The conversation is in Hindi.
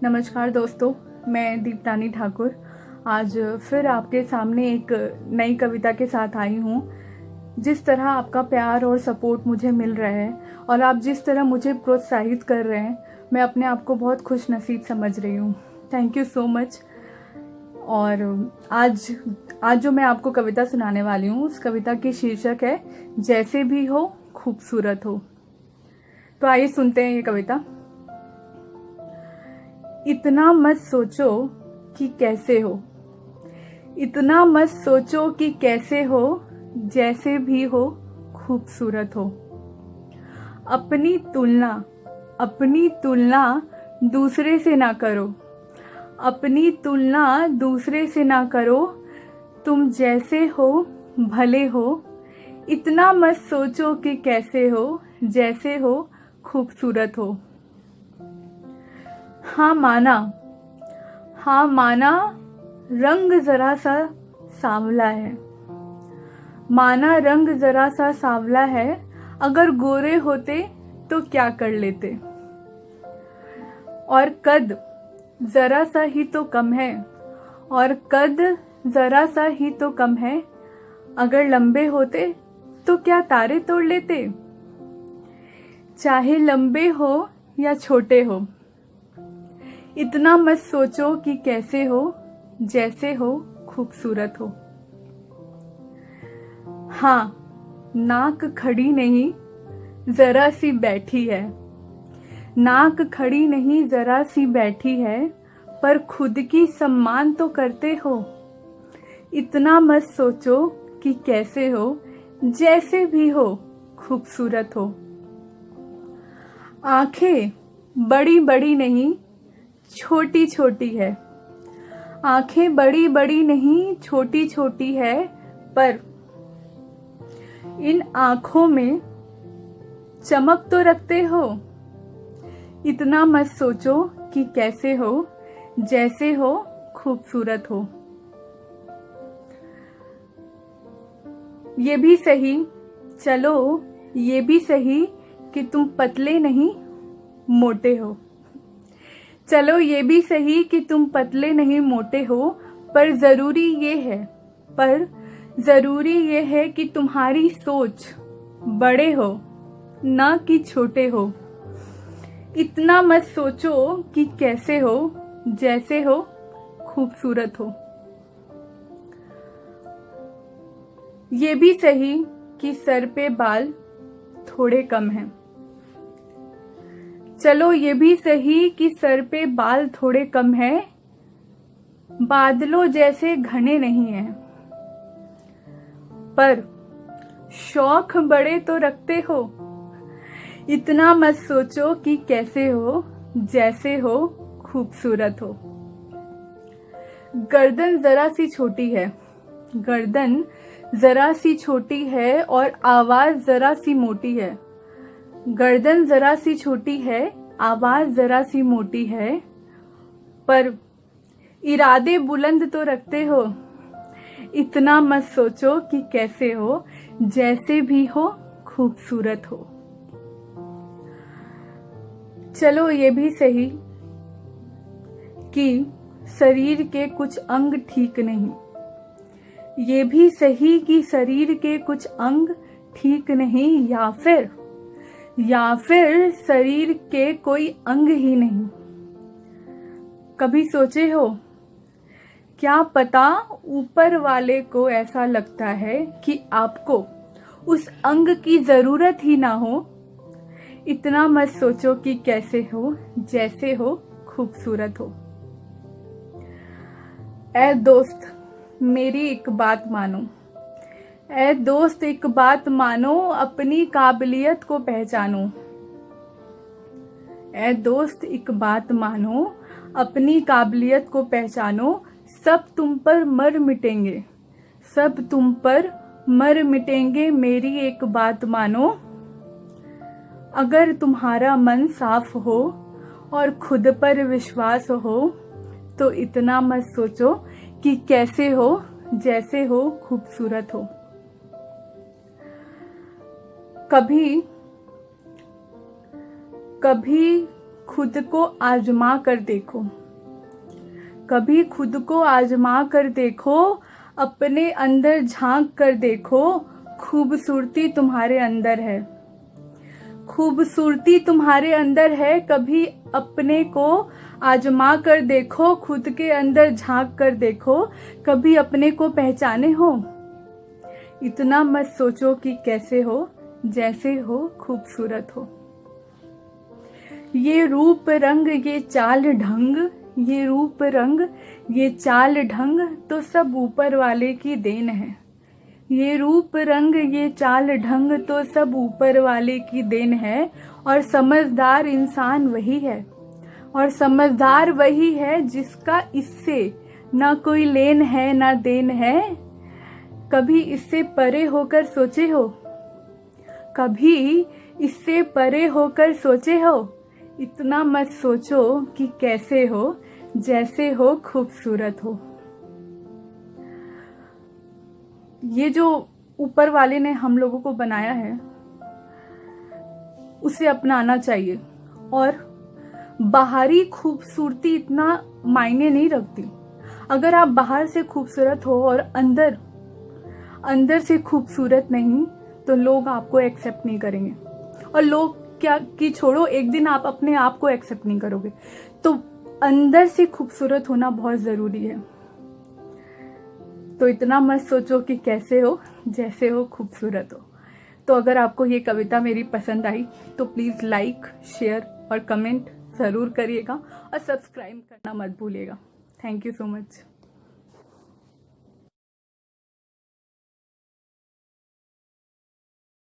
नमस्कार दोस्तों, मैं दीप्तानी ठाकुर आज फिर आपके सामने एक नई कविता के साथ आई हूँ। जिस तरह आपका प्यार और सपोर्ट मुझे मिल रहा है और आप जिस तरह मुझे प्रोत्साहित कर रहे हैं, मैं अपने आप को बहुत खुश नसीब समझ रही हूँ। Thank you so much. और आज जो मैं आपको कविता सुनाने वाली हूँ, उस कविता की शीर्षक है जैसे भी हो खूबसूरत हो। तो आइए सुनते हैं ये कविता। इतना मत सोचो कि कैसे हो, इतना मत सोचो कि कैसे हो, जैसे भी हो खूबसूरत हो। अपनी तुलना दूसरे से ना करो, अपनी तुलना दूसरे से ना करो। तुम जैसे हो भले हो, इतना मत सोचो कि कैसे हो, जैसे हो खूबसूरत हो। हाँ माना रंग जरा सा सांवला है, माना रंग जरा सा सांवला है। अगर गोरे होते तो क्या कर लेते। और कद जरा सा ही तो कम है, और कद जरा सा ही तो कम है। अगर लंबे होते तो क्या तारे तोड़ लेते। चाहे लंबे हो या छोटे हो, इतना मत सोचो कि कैसे हो, जैसे हो खूबसूरत हो। हाँ, नाक खड़ी नहीं जरा सी बैठी है, नाक खड़ी नहीं जरा सी बैठी है। पर खुद की सम्मान तो करते हो। इतना मत सोचो कि कैसे हो, जैसे भी हो खूबसूरत हो। आंखें बड़ी बड़ी नहीं छोटी छोटी है, आंखें बड़ी बड़ी नहीं छोटी छोटी है। पर इन आंखों में चमक तो रखते हो। इतना मत सोचो कि कैसे हो, जैसे हो खूबसूरत हो। ये भी सही, चलो ये भी सही कि तुम पतले नहीं मोटे हो। चलो ये भी सही कि तुम पतले नहीं मोटे हो। पर जरूरी ये है कि तुम्हारी सोच बड़े हो, ना कि छोटे हो। इतना मत सोचो कि कैसे हो, जैसे हो खूबसूरत हो। ये भी सही कि सर पे बाल थोड़े कम हैं। चलो ये भी सही कि सर पे बाल थोड़े कम हैं, बादलों जैसे घने नहीं हैं। पर शौक बड़े तो रखते हो। इतना मत सोचो कि कैसे हो, जैसे हो खूबसूरत हो। गर्दन जरा सी छोटी है, गर्दन जरा सी छोटी है और आवाज जरा सी मोटी है। गर्दन जरा सी छोटी है, आवाज जरा सी मोटी है। पर इरादे बुलंद तो रखते हो। इतना मत सोचो कि कैसे हो, जैसे भी हो खूबसूरत हो। चलो ये भी सही कि शरीर के कुछ अंग ठीक नहीं, ये भी सही कि शरीर के कुछ अंग ठीक नहीं, या फिर शरीर के कोई अंग ही नहीं। कभी सोचे हो, क्या पता ऊपर वाले को ऐसा लगता है कि आपको उस अंग की जरूरत ही ना हो। इतना मत सोचो कि कैसे हो, जैसे हो खूबसूरत हो। ऐ दोस्त मेरी एक बात मानो, ऐ दोस्त एक बात मानो, अपनी काबिलियत को पहचानो। ऐ दोस्त एक बात मानो, अपनी काबिलियत को पहचानो। सब तुम पर मर मिटेंगे, सब तुम पर मर मिटेंगे, मेरी एक बात मानो। अगर तुम्हारा मन साफ हो और खुद पर विश्वास हो, तो इतना मत सोचो कि कैसे हो, जैसे हो खूबसूरत हो। कभी खुद को आजमा कर देखो, कभी खुद को आजमा कर देखो, अपने अंदर झांक कर देखो, खूबसूरती तुम्हारे अंदर है, खूबसूरती तुम्हारे अंदर है। कभी अपने को आजमा कर देखो, खुद के अंदर झांक कर देखो, कभी अपने को पहचाने हो। इतना मत सोचो कि कैसे हो, जैसे हो खूबसूरत हो। ये रूप रंग ये चाल ढंग, ये रूप रंग ये चाल ढंग तो सब ऊपर वाले की देन है। ये रूप रंग ये चाल ढंग तो सब ऊपर वाले की देन है। और समझदार इंसान वही है, और समझदार वही है जिसका इससे ना कोई लेन है ना देन है। कभी इससे परे होकर सोचे हो, कभी इससे परे होकर सोचे हो। इतना मत सोचो कि कैसे हो, जैसे हो खूबसूरत हो। ये जो ऊपर वाले ने हम लोगों को बनाया है उसे अपनाना चाहिए। और बाहरी खूबसूरती इतना मायने नहीं रखती। अगर आप बाहर से खूबसूरत हो और अंदर से खूबसूरत नहीं, तो लोग आपको एक्सेप्ट नहीं करेंगे। और लोग क्या कि छोड़ो, एक दिन आप अपने आप को एक्सेप्ट नहीं करोगे। तो अंदर से खूबसूरत होना बहुत जरूरी है। तो इतना मत सोचो कि कैसे हो, जैसे हो खूबसूरत हो। तो अगर आपको ये कविता मेरी पसंद आई तो प्लीज लाइक, शेयर और कमेंट जरूर करिएगा, और सब्सक्राइब करना मत भूलिएगा। Thank you so much.